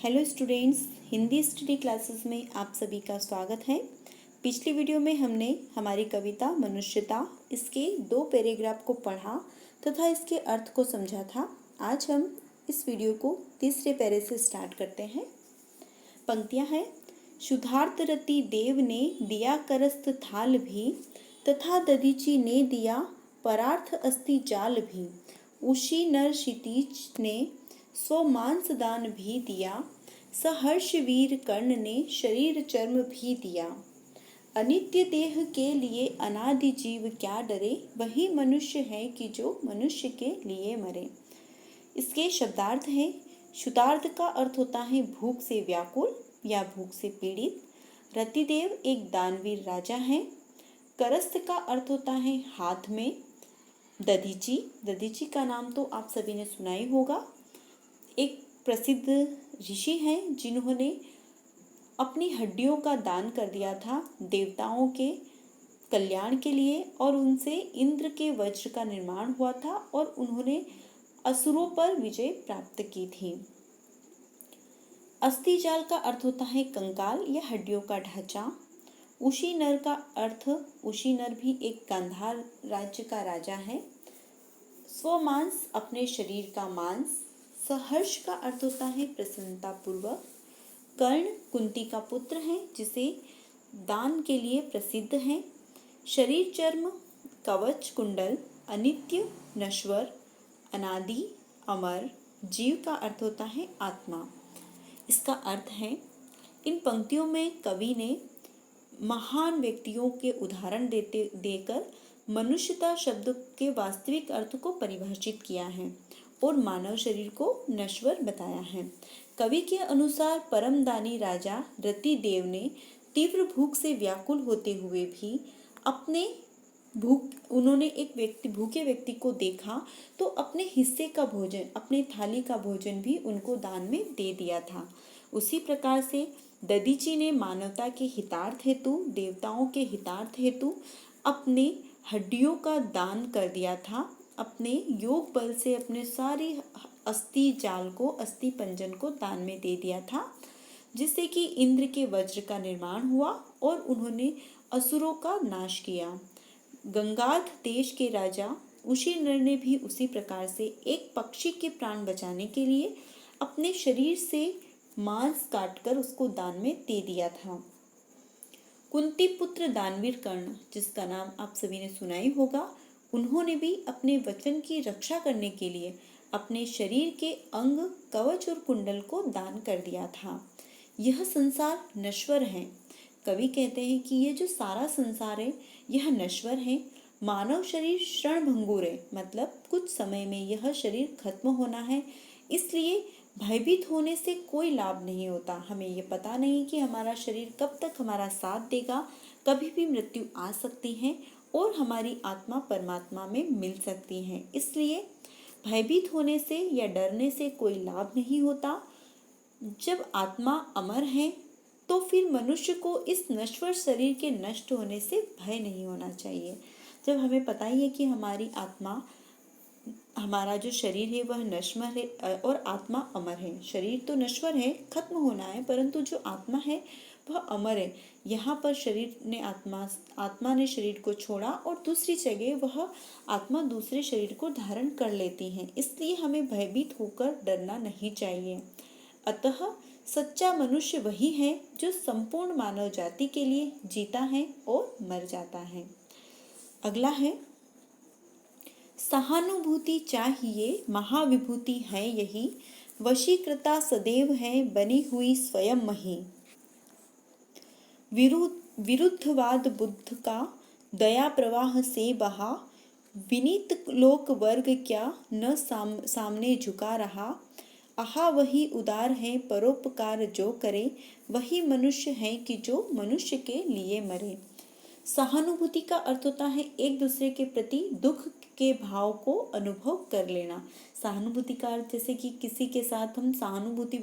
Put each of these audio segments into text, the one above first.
Hello students, Hindi study classes में आप सभी का स्वागत है। पिछली वीडियो में हमने हमारी कविता मनुष्यता इसके 2 पैराग्राफ को पढ़ा तथा इसके अर्थ को समझा था। आज हम इस वीडियो को तीसरे पैरे से स्टार्ट करते हैं। पंक्तियां हैं। शुद्धार्थ रति देव ने दिया करस्त थाल भी, तथा दधीचि ने दिया परार्थ अस्ति जाल भी। उषी नर क्षितिज ने स्व मांस दान भी दिया, सहर्ष वीर कर्ण ने शरीर चर्म भी दिया। अनित्य देह के लिए अनादि जीव क्या डरे, वही मनुष्य है कि जो मनुष्य के लिए मरे। इसके शब्दार्थ हैं। शुद्धार्थ का अर्थ होता है भूख से व्याकुल या भूख से पीड़ित। रतिदेव एक दानवीर राजा है। करस्त का अर्थ होता है हाथ में। दधीचि का नाम तो आप सभी ने सुना ही होगा। एक प्रसिद्ध ऋषि हैं जिन्होंने अपनी हड्डियों का दान कर दिया था देवताओं के कल्याण के लिए, और उनसे इंद्र के वज्र का निर्माण हुआ था और उन्होंने असुरों पर विजय प्राप्त की थी। अस्थि जाल का अर्थ होता है कंकाल या हड्डियों का ढांचा। उशी नर का अर्थ, उशी नर भी एक गांधार राज्य का राजा है। स्वमांस अपने शरीर का मांस। सहर्ष का अर्थ होता है प्रसन्नता पूर्वक। कर्ण कुंती का पुत्र है जिसे दान के लिए प्रसिद्ध है। शरीर चर्म कवच कुंडल। अनित्य नश्वर अनादि अमर। जीव का अर्थ होता है आत्मा। इसका अर्थ है, इन पंक्तियों में कवि ने महान व्यक्तियों के उदाहरण देकर मनुष्यता शब्द के वास्तविक अर्थ को परिभाषित किया है और मानव शरीर को नश्वर बताया है। कवि के अनुसार परमदानी राजा रतिदेव ने तीव्र भूख से व्याकुल होते हुए भी उन्होंने एक भूखे व्यक्ति को देखा तो अपने हिस्से का भोजन, अपने थाली का भोजन भी उनको दान में दे दिया था। उसी प्रकार से दधीचि ने मानवता के हितार्थ हेतु, देवताओं के हितार्थ हेतु अपने हड्डियों का दान कर दिया था। अपने योग बल से अपने सारी अस्थि जाल को, अस्थि पंजन को दान में दे दिया था, जिससे कि इंद्र के वज्र का निर्माण हुआ और उन्होंने असुरों का नाश किया। गंगाध देश के राजा उशी नर ने भी उसी प्रकार से एक पक्षी के प्राण बचाने के लिए अपने शरीर से मांस काटकर उसको दान में दे दिया था। कुंती पुत्र दानवीर कर्ण, जिसका नाम आप सभी ने सुना ही होगा, उन्होंने भी अपने वचन की रक्षा करने के लिए अपने शरीर के अंग कवच और कुंडल को दान कर दिया था। यह संसार नश्वर है। कवि कहते हैं कि ये जो सारा संसार है यह नश्वर है। मानव शरीर क्षणभंगुर है, मतलब कुछ समय में यह शरीर खत्म होना है। इसलिए भयभीत होने से कोई लाभ नहीं होता। हमें ये पता नहीं कि हमारा शरीर कब तक हमारा साथ देगा, कभी भी मृत्यु आ सकती है और हमारी आत्मा परमात्मा में मिल सकती है। इसलिए भयभीत होने से या डरने से कोई लाभ नहीं होता। जब आत्मा अमर है तो फिर मनुष्य को इस नश्वर शरीर के नष्ट होने से भय नहीं होना चाहिए। जब हमें पता ही है कि हमारी आत्मा, हमारा जो शरीर है वह नश्वर है और आत्मा अमर है। शरीर तो नश्वर है, खत्म होना है, परंतु जो आत्मा है वह अमर है। यहाँ पर आत्मा ने शरीर को छोड़ा और दूसरी जगह वह आत्मा दूसरे शरीर को धारण कर लेती है। इसलिए हमें भयभीत होकर डरना नहीं चाहिए। अतः सच्चा मनुष्य वही है जो संपूर्ण मानव जाति के लिए जीता है और मर जाता है। अगला है, सहानुभूति चाहिए महाविभूति है यही, वशीकृता सदैव है बनी हुई स्वयं मही। विरुद्धवाद बुद्ध का दया प्रवाह से बहा, विनीत लोक वर्ग क्या न सामने झुका रहा। आहा वही उदार है परोपकार जो करे, वही मनुष्य है कि जो मनुष्य के लिए मरे। सहानुभूति का अर्थ होता है एक दूसरे के प्रति दुख के भाव को अनुभव कर लेना। सहानुभूति का अर्थ, जैसे कि किसी के साथ हम सहानुभूति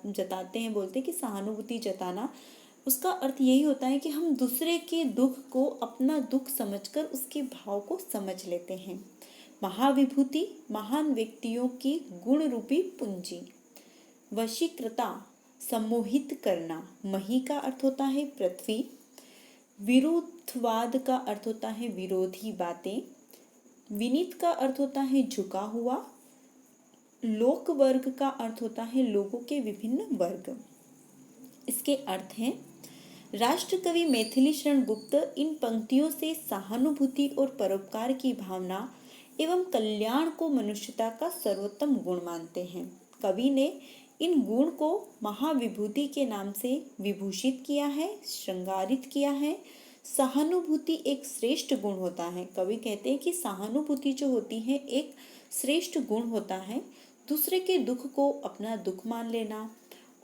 जताते हैं, बोलते हैं कि सहानुभूति जताना, उसका अर्थ यही होता है कि हम दूसरे के दुख को अपना दुख समझकर उसके भाव को समझ लेते हैं। महाविभूति महान व्यक्तियों की गुण रूपी पूंजी। वशीकृता सम्मोहित करना, मही का अर्थ होता है पृथ्वी, विरुद्धवाद का अर्थ होता है विरोधी बातें, विनीत का अर्थ होता है झुका हुआ, लोक वर्ग का अर्थ होता है लोगों के विभिन्न वर्ग। इसके अर्थ हैं, राष्ट्रकवि मैथिली शरण गुप्त इन पंक्तियों से सहानुभूति और परोपकार की भावना एवं कल्याण को मनुष्यता का सर्वोत्तम गुण मानते हैं। कवि ने इन गुण को महाविभूति के नाम से विभूषित किया है, श्रृंगारित किया है। सहानुभूति एक श्रेष्ठ गुण होता है। कवि कहते हैं कि सहानुभूति जो होती है एक श्रेष्ठ गुण होता है। दूसरे के दुख को अपना दुख मान लेना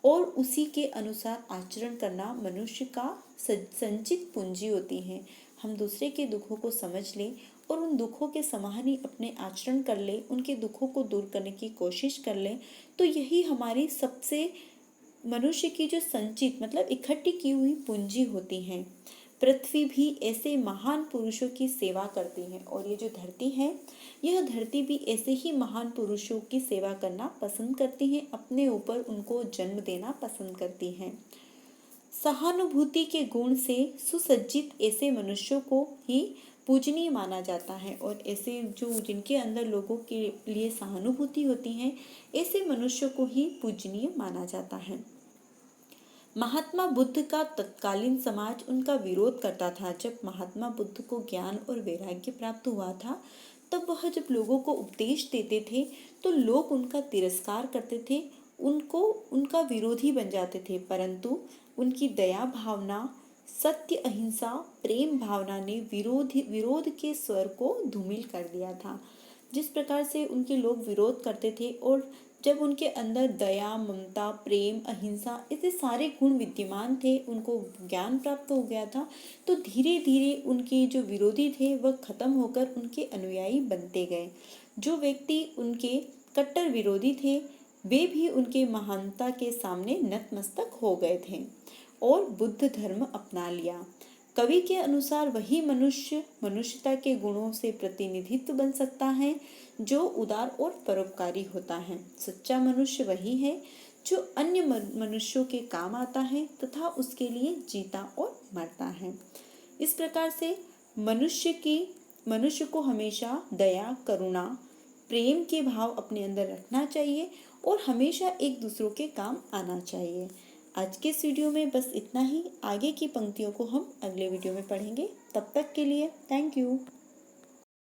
और उसी के अनुसार आचरण करना मनुष्य का संचित पूंजी होती है। हम दूसरे के दुखों को समझ लें और उन दुखों के समान ही अपने आचरण कर ले, उनके दुखों को दूर करने की कोशिश कर ले, तो यही हमारी सबसे मनुष्य की जो संचित मतलब इकट्ठी की हुई पूंजी होती है। पृथ्वी भी ऐसे महान पुरुषों की सेवा करती है और ये जो धरती है, यह धरती भी ऐसे ही महान पुरुषों की सेवा करना पसंद करती है, अपने ऊपर उनको जन्म देना पसंद करती है। सहानुभूति के गुण से सुसज्जित ऐसे मनुष्यों को ही पूजनीय माना जाता है और ऐसे जो जिनके अंदर लोगों के लिए सहानुभूति होती है, ऐसे मनुष्यों को ही पूजनीय माना जाता है। महात्मा बुद्ध का तत्कालीन समाज उनका विरोध करता था। जब महात्मा बुद्ध को ज्ञान और वैराग्य प्राप्त हुआ था, तब वह जब लोगों को उपदेश देते थे तो लोग उनका तिरस्कार करते थे, उनको उनका विरोधी बन जाते थे। परंतु उनकी दया भावना, सत्य, अहिंसा, प्रेम भावना ने विरोध के स्वर को धूमिल कर दिया था। जिस प्रकार से उनके लोग विरोध करते थे और जब उनके अंदर दया, ममता, प्रेम, अहिंसा ऐसे सारे गुण विद्यमान थे, उनको ज्ञान प्राप्त हो गया था, तो धीरे धीरे उनके जो विरोधी थे वह खत्म होकर उनके अनुयायी बनते गए। जो व्यक्ति उनके कट्टर विरोधी थे वे भी उनके महानता के सामने नतमस्तक हो गए थे और बुद्ध धर्म अपना लिया। कवि के अनुसार वही मनुष्य मनुष्यता के गुणों से प्रतिनिधित्व बन सकता है जो उदार और परोपकारी होता है। सच्चा मनुष्य वही है जो अन्य मनुष्यों के काम आता है तथा उसके लिए जीता और मरता है। इस प्रकार से मनुष्य को हमेशा दया, करुणा, प्रेम के भाव अपने अंदर रखना चाहिए और हमेशा एक दूसरों के काम आना चाहिए। आज के इस वीडियो में बस इतना ही। आगे की पंक्तियों को हम अगले वीडियो में पढ़ेंगे। तब तक के लिए थैंक यू।